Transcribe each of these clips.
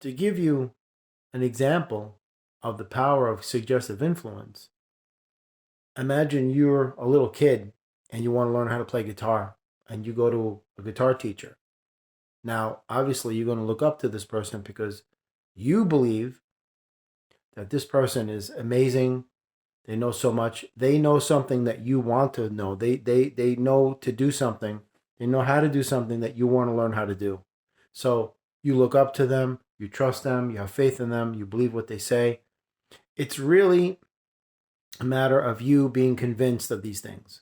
To give you an example of the power of suggestive influence, imagine you're a little kid and you want to learn how to play guitar and you go to a guitar teacher. Now, obviously, you're going to look up to this person because you believe that this person is amazing. They know so much. They know something that you want to know. They know to do something. They know how to do something that you want to learn how to do. So you look up to them, you trust them, you have faith in them, you believe what they say. It's really a matter of you being convinced of these things.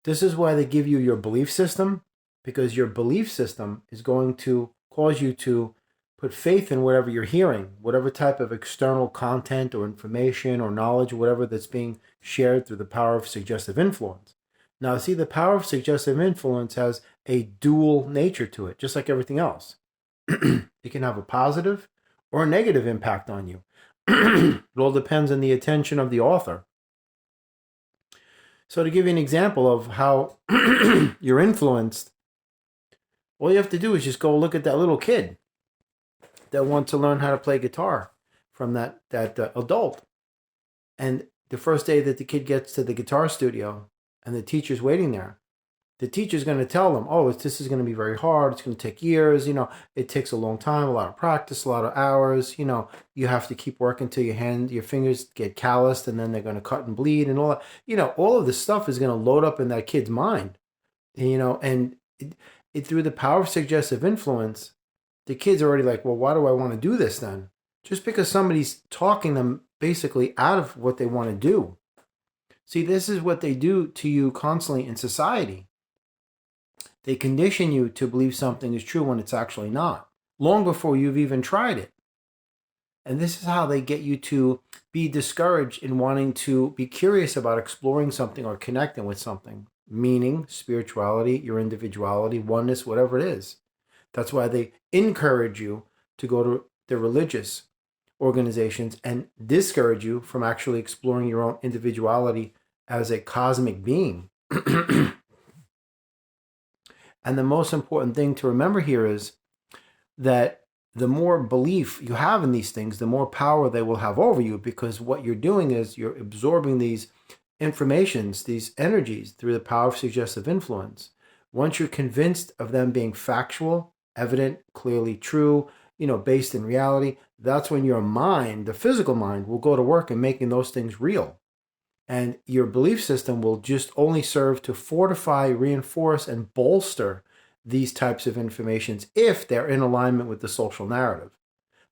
This is why they give you your belief system, because your belief system is going to cause you to put faith in whatever you're hearing, whatever type of external content or information or knowledge, whatever that's being shared through the power of suggestive influence. Now, see, the power of suggestive influence has a dual nature to it, just like everything else. It can have a positive or a negative impact on you. It all depends on the attention of the author. So to give you an example of how you're influenced, all you have to do is just go look at that little kid that wants to learn how to play guitar from that adult. And the first day that the kid gets to the guitar studio and the teacher's waiting there, the teacher's going to tell them, oh, this is going to be very hard. It's going to take years. It takes a long time, a lot of practice, a lot of hours. You have to keep working till your fingers get calloused, and then they're going to cut and bleed and all that. All of this stuff is going to load up in that kid's mind. And through the power of suggestive influence, the kid's already like, well, why do I want to do this then? Just because somebody's talking them basically out of what they want to do. See, this is what they do to you constantly in society. They condition you to believe something is true when it's actually not, long before you've even tried it. And this is how they get you to be discouraged in wanting to be curious about exploring something or connecting with something. Meaning, spirituality, your individuality, oneness, whatever it is. That's why they encourage you to go to the religious organizations and discourage you from actually exploring your own individuality as a cosmic being. And the most important thing to remember here is that the more belief you have in these things, the more power they will have over you, because what you're doing is you're absorbing these informations, these energies through the power of suggestive influence. Once you're convinced of them being factual, evident, clearly true, based in reality, that's when your mind, the physical mind, will go to work in making those things real. And your belief system will just only serve to fortify, reinforce, and bolster these types of informations if they're in alignment with the social narrative.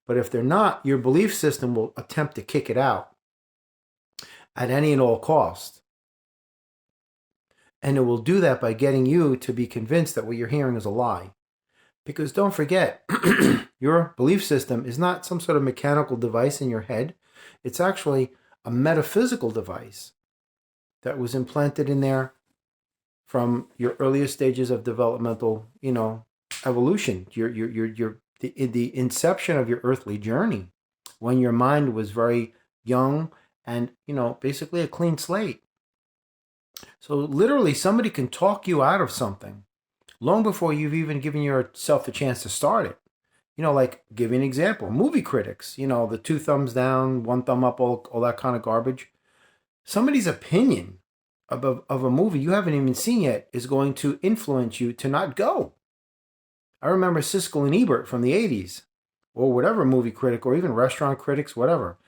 But if they're not, your belief system will attempt to kick it out at any and all cost. And it will do that by getting you to be convinced that what you're hearing is a lie. Because don't forget, your belief system is not some sort of mechanical device in your head. It's actually a metaphysical device that was implanted in there from your earliest stages of developmental, evolution, the inception of your earthly journey, when your mind was very young and, basically a clean slate. So literally somebody can talk you out of something long before you've even given yourself a chance to start it. Like, give you an example, movie critics, the 2 thumbs down, 1 thumb up, all that kind of garbage. Somebody's opinion of a movie you haven't even seen yet is going to influence you to not go. I remember Siskel and Ebert from the 80s, or whatever movie critic, or even restaurant critics, whatever.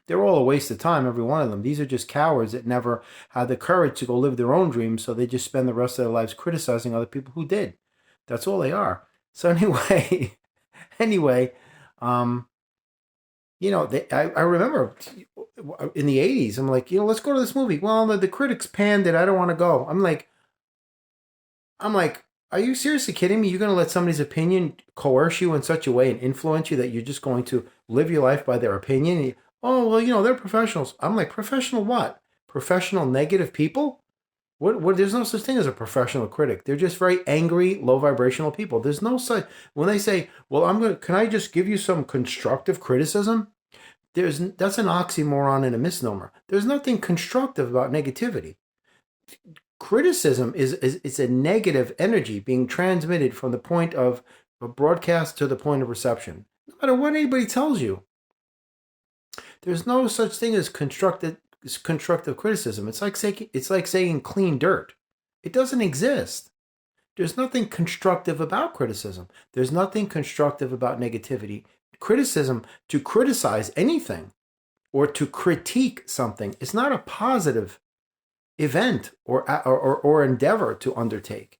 They're all a waste of time, every one of them. These are just cowards that never had the courage to go live their own dreams, so they just spend the rest of their lives criticizing other people who did. That's all they are. So anyway, I remember in the 80s, I'm like, let's go to this movie. Well, the critics panned it. I don't want to go. I'm like, are you seriously kidding me? You're going to let somebody's opinion coerce you in such a way and influence you that you're just going to live your life by their opinion? Oh, well, they're professionals. I'm like, professional what? Professional negative people? What? There's no such thing as a professional critic. They're just very angry, low vibrational people. There's no such. When they say, well, can I just give you some constructive criticism? That's an oxymoron and a misnomer. There's nothing constructive about negativity. Criticism is a negative energy being transmitted from the point of a broadcast to the point of reception. matter what anybody tells you. There's no such thing as constructive criticism. It's like saying clean dirt. It doesn't exist. There's nothing constructive about criticism. There's nothing constructive about negativity. Criticism, to criticize anything or to critique something, is not a positive event or endeavor to undertake.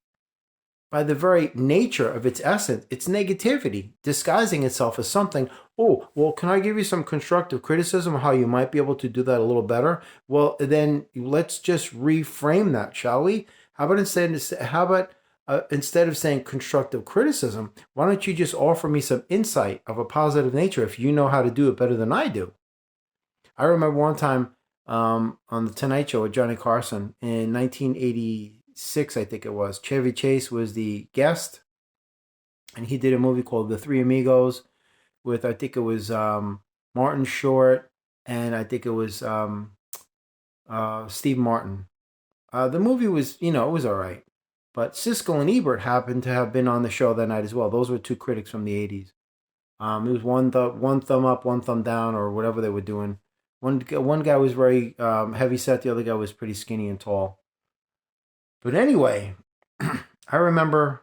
By the very nature of its essence, it's negativity disguising itself as something. Oh, well, can I give you some constructive criticism of how you might be able to do that a little better? Well, then let's just reframe that, shall we? How about instead of saying constructive criticism, why don't you just offer me some insight of a positive nature if you know how to do it better than I do? I remember one time on the Tonight Show with Johnny Carson in 1986, I think it was. Chevy Chase was the guest, and he did a movie called The Three Amigos with, I think it was Martin Short, and I think it was Steve Martin. The movie was, it was all right. But Siskel and Ebert happened to have been on the show that night as well. Those were two critics from the 80s. It was one thumb up, one thumb down, or whatever they were doing. One guy was very heavy set. The other guy was pretty skinny and tall. But anyway, I remember,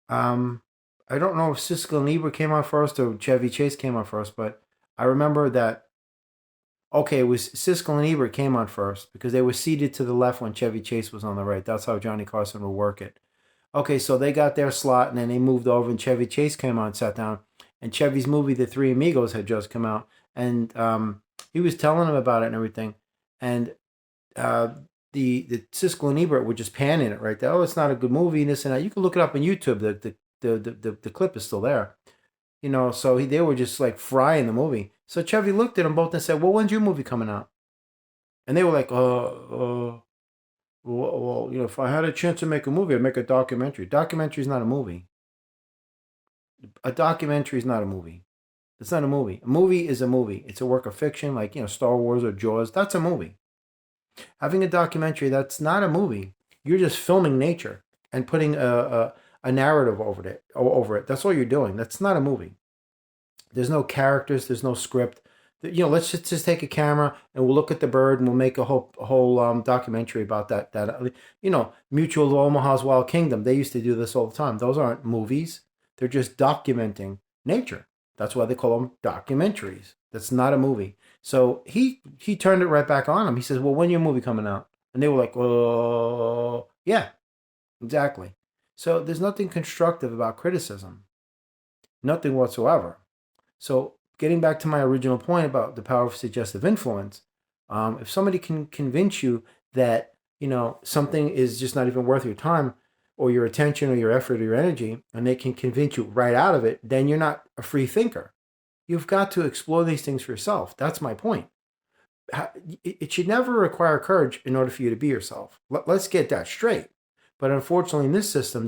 I don't know if Siskel and Ebert came out first or Chevy Chase came out first, but I remember that, okay, it was Siskel and Ebert came on first because they were seated to the left when Chevy Chase was on the right. That's how Johnny Carson would work it. Okay, so they got their slot and then they moved over and Chevy Chase came on and sat down. And Chevy's movie, The Three Amigos, had just come out. And he was telling them about it and everything. And the Siskel and Ebert were just panning it right there. Oh, it's not a good movie and this and that. You can look it up on YouTube. The clip is still there. So they were just like frying the movie. So Chevy looked at them both and said, well, when's your movie coming out? And they were like, well, if I had a chance to make a movie, I'd make a documentary. Documentary is not a movie. A documentary is not a movie. It's not a movie. A movie is a movie. It's a work of fiction, like, Star Wars or Jaws. That's a movie. Having a documentary, that's not a movie. You're just filming nature and putting a narrative over it. That's all you're doing. That's not a movie. There's no characters. There's no script. Let's just take a camera and we'll look at the bird and we'll make a whole documentary about that. Mutual of Omaha's Wild Kingdom. They used to do this all the time. Those aren't movies. They're just documenting nature. That's why they call them documentaries. That's not a movie. So he turned it right back on them. He says, well, when your movie coming out? And they were like, oh, yeah, exactly. So there's nothing constructive about criticism. Nothing whatsoever. So getting back to my original point about the power of suggestive influence, if somebody can convince you that, something is just not even worth your time or your attention or your effort or your energy, and they can convince you right out of it, then you're not a free thinker. You've got to explore these things for yourself. That's my point. It should never require courage in order for you to be yourself. Let's get that straight. But unfortunately, in this system,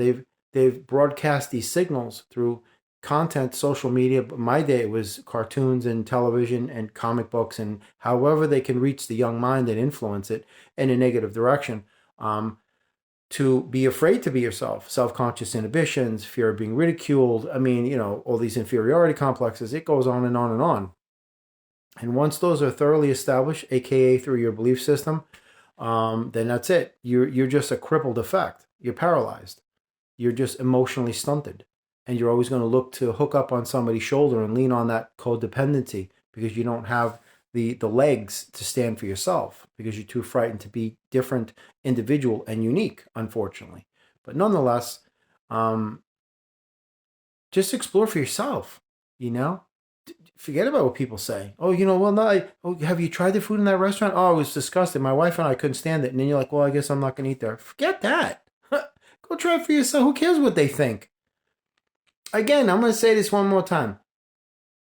they've broadcast these signals through content, social media. But my day, it was cartoons and television and comic books, and however they can reach the young mind and influence it in a negative direction. To be afraid to be yourself, self-conscious inhibitions, fear of being ridiculed. I mean, all these inferiority complexes, it goes on and on and on. And once those are thoroughly established, AKA through your belief system, then that's it. You're just a crippled effect. You're paralyzed. You're just emotionally stunted. And you're always going to look to hook up on somebody's shoulder and lean on that codependency because you don't have the legs to stand for yourself because you're too frightened to be different, individual, and unique, unfortunately. But nonetheless, just explore for yourself, Forget about what people say. Oh, have you tried the food in that restaurant? Oh, it was disgusting. My wife and I couldn't stand it. And then you're like, well, I guess I'm not going to eat there. Forget that. Go try it for yourself. Who cares what they think? Again, I'm going to say this one more time.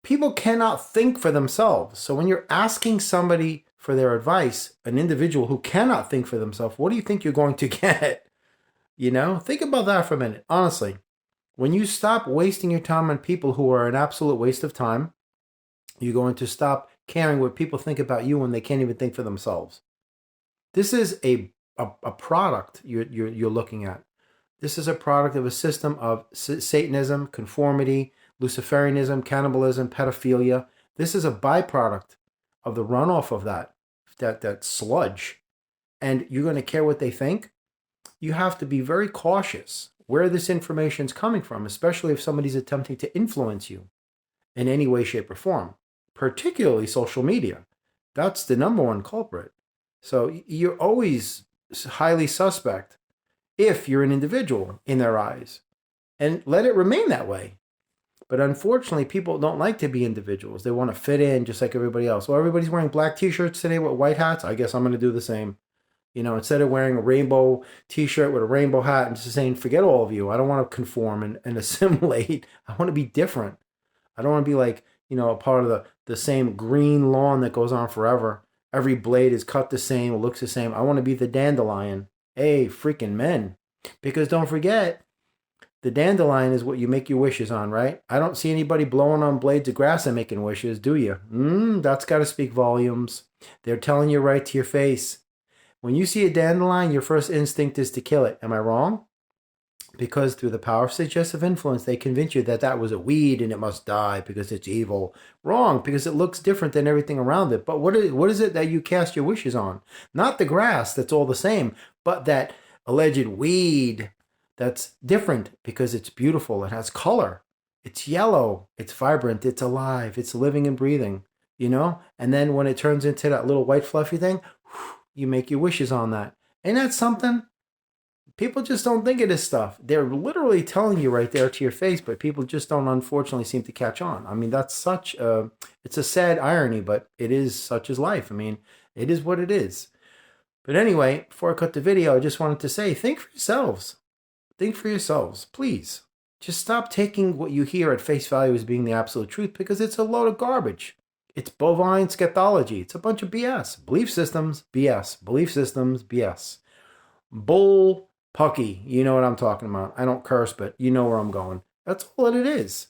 People cannot think for themselves. So when you're asking somebody for their advice, an individual who cannot think for themselves, what do you think you're going to get? Think about that for a minute. Honestly, when you stop wasting your time on people who are an absolute waste of time, you're going to stop caring what people think about you when they can't even think for themselves. This is a product you're looking at. This is a product of a system of Satanism, conformity, Luciferianism, cannibalism, pedophilia. This is a byproduct of the runoff of that sludge. And you're going to care what they think? You have to be very cautious where this information is coming from, especially if somebody's attempting to influence you in any way, shape, or form, particularly social media. That's the number one culprit. So you're always highly suspect if you're an individual in their eyes, and let it remain that way. But unfortunately, people don't like to be individuals. They want to fit in just like everybody else. Well, everybody's wearing black t-shirts today with white hats. I guess I'm going to do the same. You know, instead of wearing a rainbow t-shirt with a rainbow hat and just saying, forget all of you. I don't want to conform and assimilate. I want to be different. I don't want to be like, you know, a part of the same green lawn that goes on forever. Every blade is cut the same, looks the same. I want to be the dandelion. Hey, freaking men. Because don't forget, the dandelion is what you make your wishes on, right? I don't see anybody blowing on blades of grass and making wishes, do you? That's got to speak volumes. They're telling you right to your face. When you see a dandelion, your first instinct is to kill it. Am I wrong? Because through the power of suggestive influence, they convince you that that was a weed and it must die because it's evil. Wrong, because it looks different than everything around it. But what is it that you cast your wishes on? Not the grass, that's all the same, but that alleged weed that's different because it's beautiful, it has color, it's yellow, it's vibrant, it's alive, it's living and breathing, you know? And then when it turns into that little white fluffy thing, you make your wishes on that. Ain't that something? People just don't think of this stuff. They're literally telling you right there to your face, but people just don't, unfortunately, seem to catch on. I mean, that's it's a sad irony, but it is such as life. I mean, it is what it is. But anyway, before I cut the video, I just wanted to say, think for yourselves. Think for yourselves, please. Just stop taking what you hear at face value as being the absolute truth, because it's a load of garbage. It's bovine scatology. It's a bunch of BS. Belief systems, BS. Belief systems, BS. Bull pucky. You know what I'm talking about. I don't curse, but you know where I'm going. That's all that it is.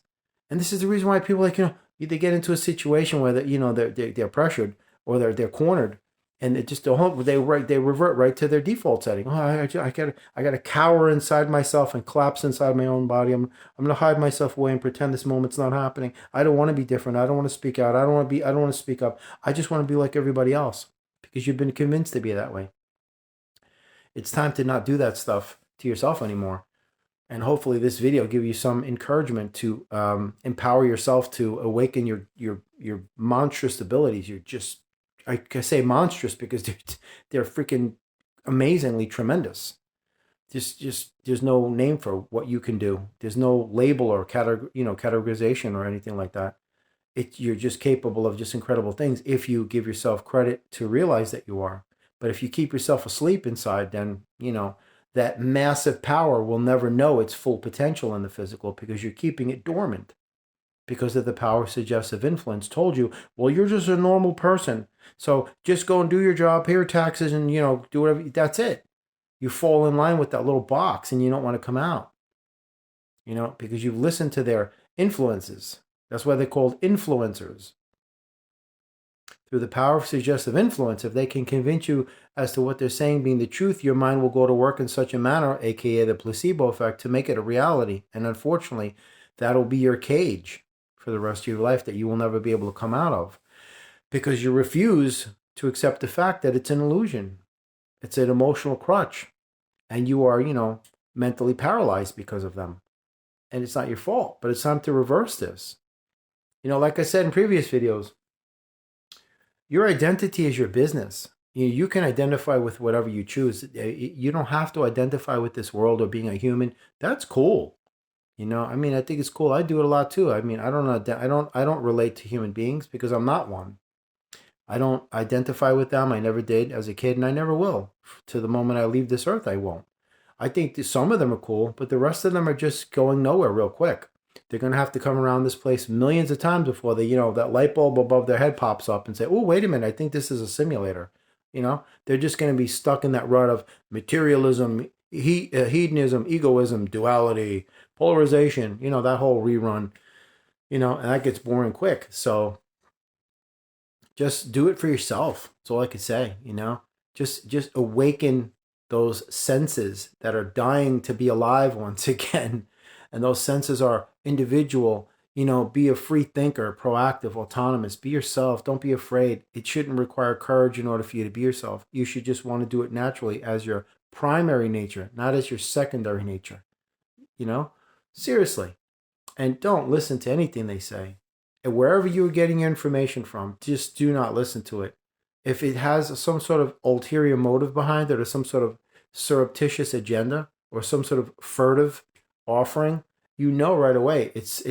And this is the reason why people they get into a situation where they're pressured or they're cornered, and it just they revert right to their default setting. Oh, I got to cower inside myself and collapse inside my own body. I'm going to hide myself away and pretend this moment's not happening. I don't want to be different. I don't want to speak out. I don't want to speak up. I just want to be like everybody else because you've been convinced to be that way. It's time to not do that stuff to yourself anymore. And hopefully this video give you some encouragement to empower yourself to awaken your monstrous abilities. I say monstrous because they're freaking amazingly tremendous. Just there's no name for what you can do. There's no label or categorization or anything like that. You're just capable of just incredible things if you give yourself credit to realize that you are. But if you keep yourself asleep inside, then that massive power will never know its full potential in the physical because you're keeping it dormant. Because of the power of suggestive influence told you, well, you're just a normal person. So just go and do your job, pay your taxes, and, do whatever. That's it. You fall in line with that little box and you don't want to come out, because you've listened to their influences. That's why they're called influencers. Through the power of suggestive influence, if they can convince you as to what they're saying being the truth, your mind will go to work in such a manner, aka the placebo effect, to make it a reality. And unfortunately, that'll be your cage for the rest of your life that you will never be able to come out of because you refuse to accept the fact that it's an illusion. It's an emotional crutch. And you are, mentally paralyzed because of them. And it's not your fault, but it's time to reverse this. Like I said in previous videos, your identity is your business. You can identify with whatever you choose. You don't have to identify with this world or being a human. That's cool. I think it's cool. I do it a lot too. I don't relate to human beings because I'm not one. I don't identify with them. I never did as a kid, and I never will. To the moment I leave this earth, I won't. I think that some of them are cool, but the rest of them are just going nowhere real quick. They're going to have to come around this place millions of times before they, that light bulb above their head pops up and say, oh, wait a minute, I think this is a simulator. They're just going to be stuck in that rut of materialism, hedonism, egoism, duality, polarization, that whole rerun, and that gets boring quick. So just do it for yourself. That's all I could say, just awaken those senses that are dying to be alive once again. And those senses are individual, Be a free thinker, proactive, autonomous. Be yourself. Don't be afraid. It shouldn't require courage in order for you to be yourself. You should just want to do it naturally as your primary nature, not as your secondary nature. Seriously. And don't listen to anything they say. And wherever you're getting your information from, just do not listen to it. If it has some sort of ulterior motive behind it, or some sort of surreptitious agenda, or some sort of furtive offering, right away it's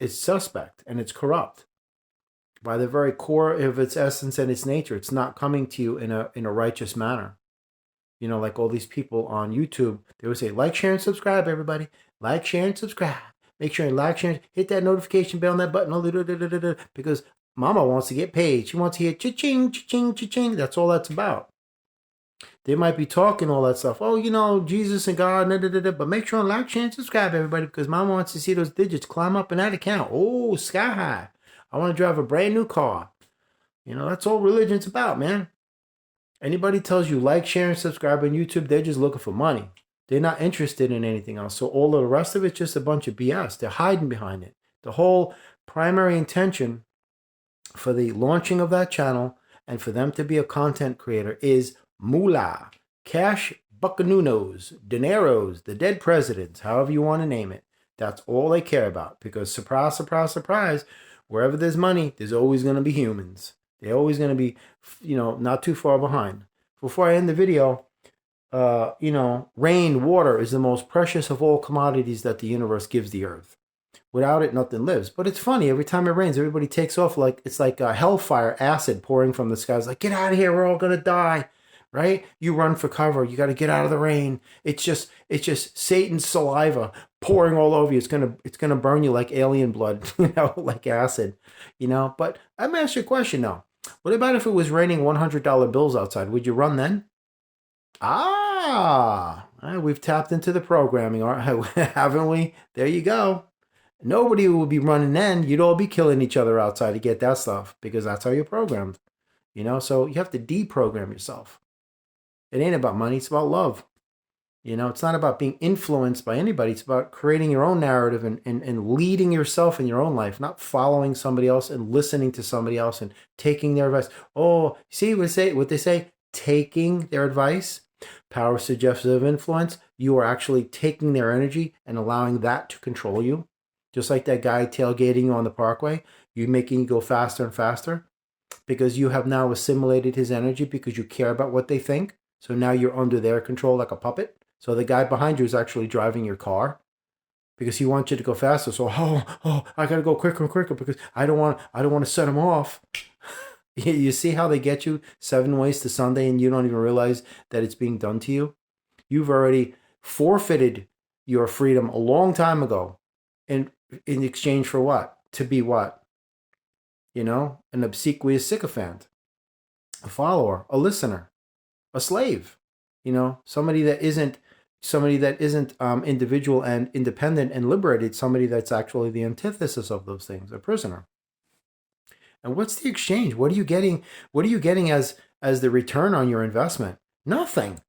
suspect, and it's corrupt by the very core of its essence and its nature. It's not coming to you in a righteous manner. Like all these people on YouTube, they would say, like, share, and subscribe, everybody. Like, share, and subscribe. Make sure you like, share, hit that notification bell on that button, because mama wants to get paid. She wants to hear cha-ching, cha-ching, cha-ching. That's all that's about. They might be talking all that stuff. Oh, Jesus and God, but make sure and like, share, and subscribe, everybody, because mama wants to see those digits climb up in that account. Oh, sky high. I want to drive a brand new car. That's all religion's about, man. Anybody tells you like, share, and subscribe on YouTube, they're just looking for money. They're not interested in anything else. So all of the rest of it's just a bunch of BS. They're hiding behind it. The whole primary intention for the launching of that channel and for them to be a content creator is moolah, cash, buccanunos, dineros, the dead presidents, however you want to name it. That's all they care about, because surprise, surprise, surprise, wherever there's money, there's always going to be humans. They're always going to be, not too far behind. Before I end the video, rain, water is the most precious of all commodities that the universe gives the earth. Without it, nothing lives. But it's funny, every time it rains, everybody takes off like it's like a hellfire acid pouring from the skies. Like, get out of here, we're all going to die, right? You run for cover. You got to get out of the rain. It's just Satan's saliva pouring all over you. It's gonna burn you like alien blood, like acid, But I'm gonna ask you a question now. What about if it was raining $100 bills outside? Would you run then? We've tapped into the programming, haven't we? There you go. Nobody would be running then. You'd all be killing each other outside to get that stuff, because that's how you're programmed. So you have to deprogram yourself. It ain't about money. It's about love. It's not about being influenced by anybody. It's about creating your own narrative and leading yourself in your own life, not following somebody else and listening to somebody else and taking their advice. Oh, see what they say? Taking their advice. Power suggestive influence. You are actually taking their energy and allowing that to control you. Just like that guy tailgating you on the parkway. You're making you go faster and faster because you have now assimilated his energy because you care about what they think. So now you're under their control like a puppet. So the guy behind you is actually driving your car because he wants you to go faster. So, I got to go quicker and quicker because I don't want to set him off. You see how they get you 7 ways to Sunday and you don't even realize that it's being done to you? You've already forfeited your freedom a long time ago in exchange for what? To be what? An obsequious sycophant, a follower, a listener, a slave, somebody that isn't individual and independent and liberated, somebody that's actually the antithesis of those things, a prisoner. And what's the exchange? What are you getting? What are you getting as the return on your investment? Nothing.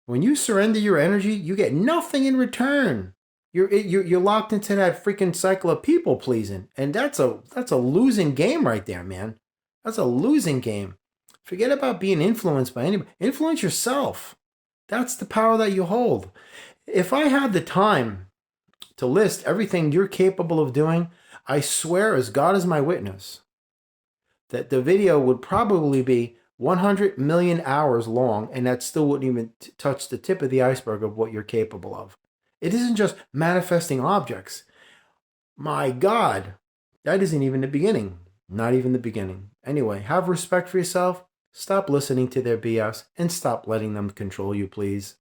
When you surrender your energy, you get nothing in return. You're locked into that freaking cycle of people pleasing, and that's a losing game right there, man. That's a losing game. Forget about being influenced by anybody. Influence yourself. That's the power that you hold. If I had the time to list everything you're capable of doing, I swear, as God is my witness, that the video would probably be 100 million hours long, and that still wouldn't even touch the tip of the iceberg of what you're capable of. It isn't just manifesting objects. My God, that isn't even the beginning. Not even the beginning. Anyway, have respect for yourself. Stop listening to their BS and stop letting them control you, please.